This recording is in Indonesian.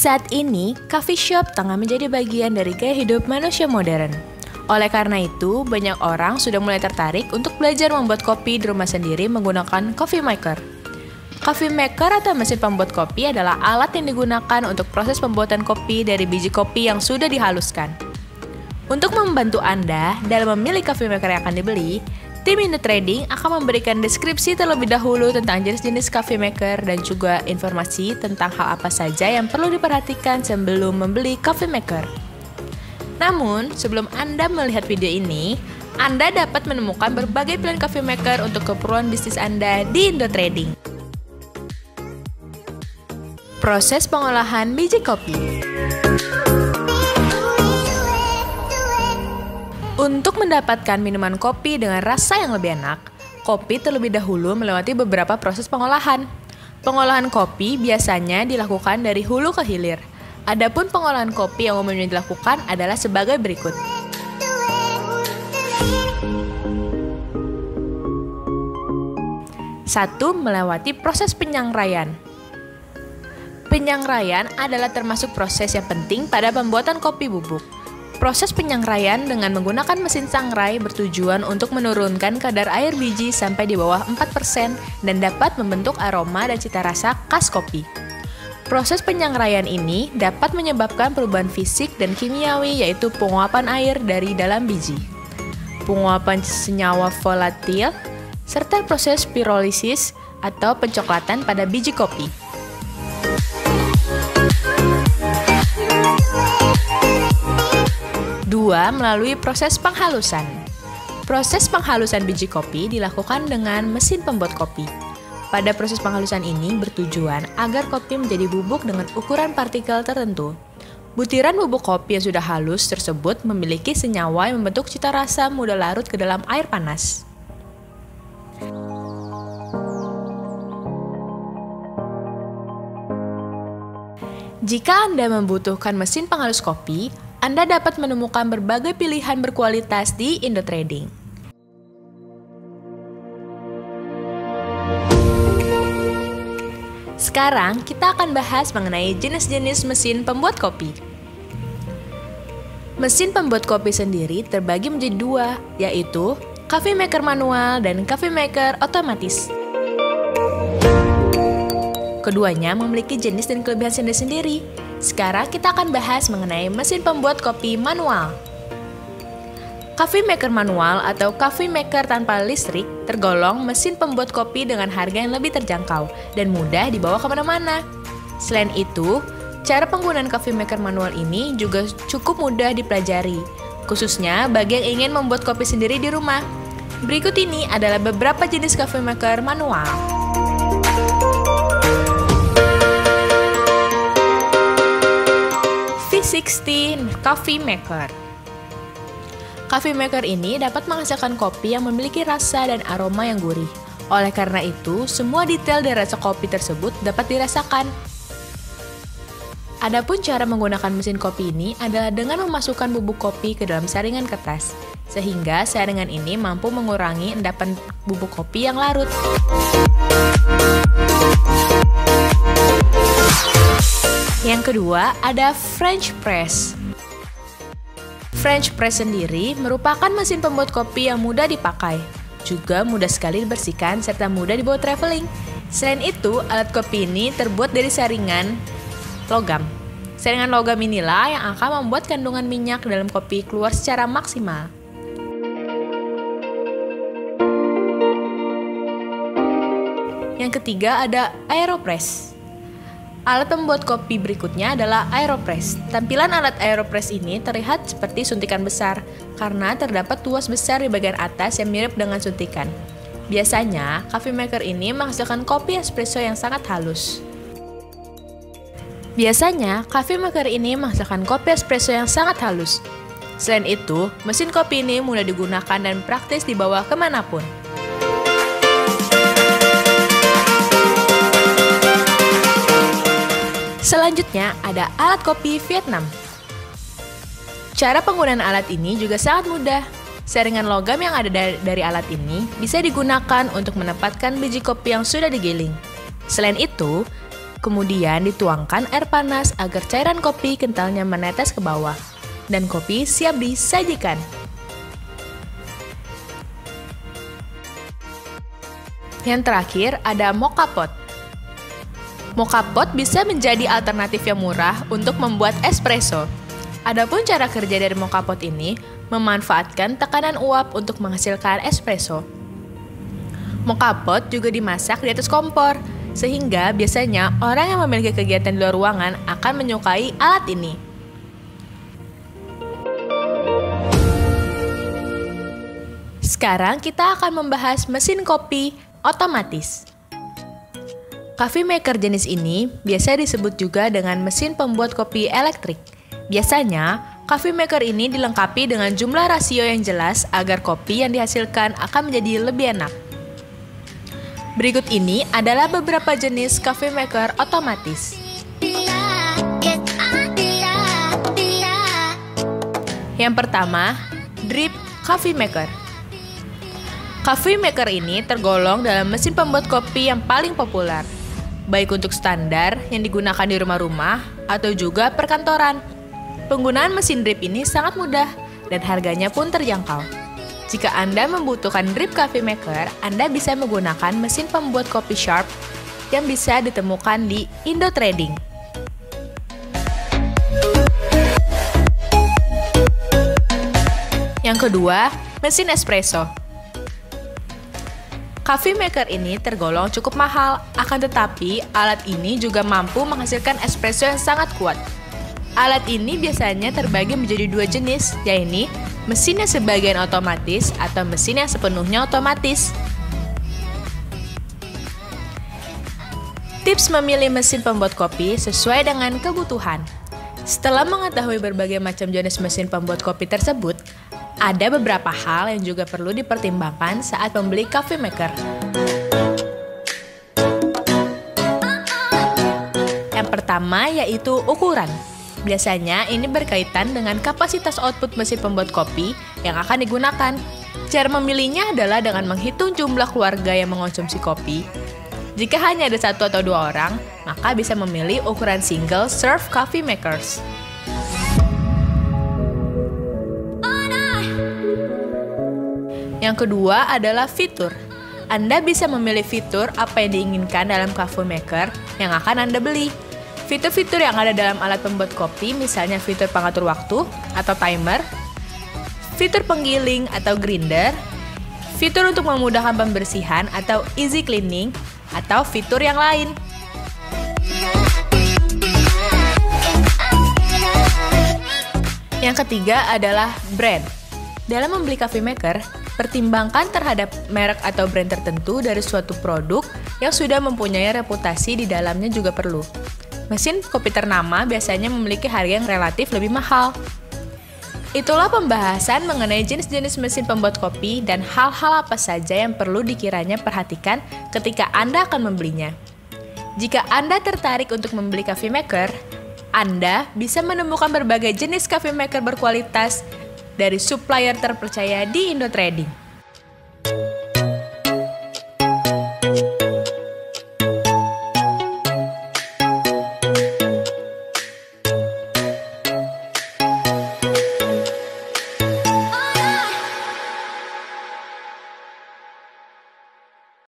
Saat ini, coffee shop tengah menjadi bagian dari gaya hidup manusia modern. Oleh karena itu, banyak orang sudah mulai tertarik untuk belajar membuat kopi di rumah sendiri menggunakan coffee maker. Coffee maker atau mesin pembuat kopi adalah alat yang digunakan untuk proses pembuatan kopi dari biji kopi yang sudah dihaluskan. Untuk membantu Anda dalam memilih coffee maker yang akan dibeli, tim IndoTrading akan memberikan deskripsi terlebih dahulu tentang jenis-jenis coffee maker dan juga informasi tentang hal apa saja yang perlu diperhatikan sebelum membeli coffee maker. Namun, sebelum Anda melihat video ini, Anda dapat menemukan berbagai pilihan coffee maker untuk keperluan bisnis Anda di IndoTrading. Proses pengolahan biji kopi. Untuk mendapatkan minuman kopi dengan rasa yang lebih enak, kopi terlebih dahulu melewati beberapa proses pengolahan. Pengolahan kopi biasanya dilakukan dari hulu ke hilir. Adapun pengolahan kopi yang umumnya dilakukan adalah sebagai berikut. Satu, melewati proses penyangraian. Penyangraian adalah termasuk proses yang penting pada pembuatan kopi bubuk. Proses penyangraian dengan menggunakan mesin sangrai bertujuan untuk menurunkan kadar air biji sampai di bawah 4% dan dapat membentuk aroma dan cita rasa khas kopi. Proses penyangraian ini dapat menyebabkan perubahan fisik dan kimiawi, yaitu penguapan air dari dalam biji, penguapan senyawa volatil, serta proses pirolisis atau pencoklatan pada biji kopi. 2. Melalui proses penghalusan. Proses penghalusan biji kopi dilakukan dengan mesin pembuat kopi. Pada proses penghalusan ini bertujuan agar kopi menjadi bubuk dengan ukuran partikel tertentu. Butiran bubuk kopi yang sudah halus tersebut memiliki senyawa yang membentuk cita rasa mudah larut ke dalam air panas. Jika Anda membutuhkan mesin penghalus kopi, Anda dapat menemukan berbagai pilihan berkualitas di IndoTrading. Sekarang kita akan bahas mengenai jenis-jenis mesin pembuat kopi. Mesin pembuat kopi sendiri terbagi menjadi dua, yaitu coffee maker manual dan coffee maker otomatis. Keduanya memiliki jenis dan kelebihan sendiri-sendiri. Sekarang kita akan bahas mengenai mesin pembuat kopi manual. Coffee maker manual atau coffee maker tanpa listrik tergolong mesin pembuat kopi dengan harga yang lebih terjangkau dan mudah dibawa kemana-mana. Selain itu, cara penggunaan coffee maker manual ini juga cukup mudah dipelajari, khususnya bagi yang ingin membuat kopi sendiri di rumah. Berikut ini adalah beberapa jenis coffee maker manual. V60 Coffee Maker. Coffee maker ini dapat menghasilkan kopi yang memiliki rasa dan aroma yang gurih. Oleh karena itu, semua detail dari rasa kopi tersebut dapat dirasakan. Adapun cara menggunakan mesin kopi ini adalah dengan memasukkan bubuk kopi ke dalam saringan kertas, sehingga saringan ini mampu mengurangi endapan bubuk kopi yang larut. Yang kedua, ada French Press. French Press sendiri merupakan mesin pembuat kopi yang mudah dipakai, juga mudah sekali dibersihkan serta mudah dibawa traveling. Selain itu, alat kopi ini terbuat dari saringan logam. Saringan logam inilah yang akan membuat kandungan minyak dalam kopi keluar secara maksimal. Yang ketiga ada Aeropress. Alat pembuat kopi berikutnya adalah Aeropress. Tampilan alat Aeropress ini terlihat seperti suntikan besar karena terdapat tuas besar di bagian atas yang mirip dengan suntikan. Biasanya, coffee maker ini menghasilkan kopi espresso yang sangat halus. Selain itu, mesin kopi ini mudah digunakan dan praktis dibawa kemanapun. Selanjutnya ada alat kopi Vietnam. Cara penggunaan alat ini juga sangat mudah. Saringan logam yang ada dari alat ini bisa digunakan untuk menempatkan biji kopi yang sudah digiling. Selain itu, Kemudian dituangkan air panas agar cairan kopi kentalnya menetes ke bawah. Dan kopi siap disajikan. Yang terakhir ada mocha pot. Mocha pot bisa menjadi alternatif yang murah untuk membuat espresso. Adapun cara kerja dari mocha pot ini memanfaatkan tekanan uap untuk menghasilkan espresso. Mocha pot juga dimasak di atas kompor, sehingga biasanya orang yang memiliki kegiatan di luar ruangan akan menyukai alat ini. Sekarang kita akan membahas mesin kopi otomatis. Coffee maker jenis ini biasa disebut juga dengan mesin pembuat kopi elektrik. Biasanya, coffee maker ini dilengkapi dengan jumlah rasio yang jelas agar kopi yang dihasilkan akan menjadi lebih enak. Berikut ini adalah beberapa jenis coffee maker otomatis. Yang pertama, drip coffee maker. Coffee maker ini tergolong dalam mesin pembuat kopi yang paling populer, baik untuk standar yang digunakan di rumah-rumah atau juga perkantoran. Penggunaan mesin drip ini sangat mudah dan harganya pun terjangkau. Jika Anda membutuhkan drip coffee maker, Anda bisa menggunakan mesin pembuat kopi Sharp yang bisa ditemukan di Indo Trading. Yang kedua, mesin espresso. Coffee maker ini tergolong cukup mahal, akan tetapi alat ini juga mampu menghasilkan espresso yang sangat kuat. Alat ini biasanya terbagi menjadi dua jenis, yaitu mesin yang sebagian otomatis atau mesin yang sepenuhnya otomatis. Tips memilih mesin pembuat kopi sesuai dengan kebutuhan. Setelah mengetahui berbagai macam jenis mesin pembuat kopi tersebut, ada beberapa hal yang juga perlu dipertimbangkan saat membeli coffee maker. Yang pertama yaitu ukuran. Biasanya ini berkaitan dengan kapasitas output mesin pembuat kopi yang akan digunakan. Cara memilihnya adalah dengan menghitung jumlah keluarga yang mengonsumsi kopi. Jika hanya ada satu atau dua orang, maka bisa memilih ukuran single serve coffee makers. Yang kedua adalah fitur. Anda bisa memilih fitur apa yang diinginkan dalam coffee maker yang akan Anda beli. Fitur-fitur yang ada dalam alat pembuat kopi misalnya fitur pengatur waktu atau timer, fitur penggiling atau grinder, fitur untuk memudahkan pembersihan atau easy cleaning, atau fitur yang lain. Yang ketiga adalah brand. Dalam membeli coffee maker, pertimbangkan terhadap merek atau brand tertentu dari suatu produk yang sudah mempunyai reputasi di dalamnya juga perlu. Mesin kopi ternama biasanya memiliki harga yang relatif lebih mahal. Itulah pembahasan mengenai jenis-jenis mesin pembuat kopi dan hal-hal apa saja yang perlu dikiranya perhatikan ketika Anda akan membelinya. Jika Anda tertarik untuk membeli coffee maker, Anda bisa menemukan berbagai jenis coffee maker berkualitas dari supplier terpercaya di Indo Trading.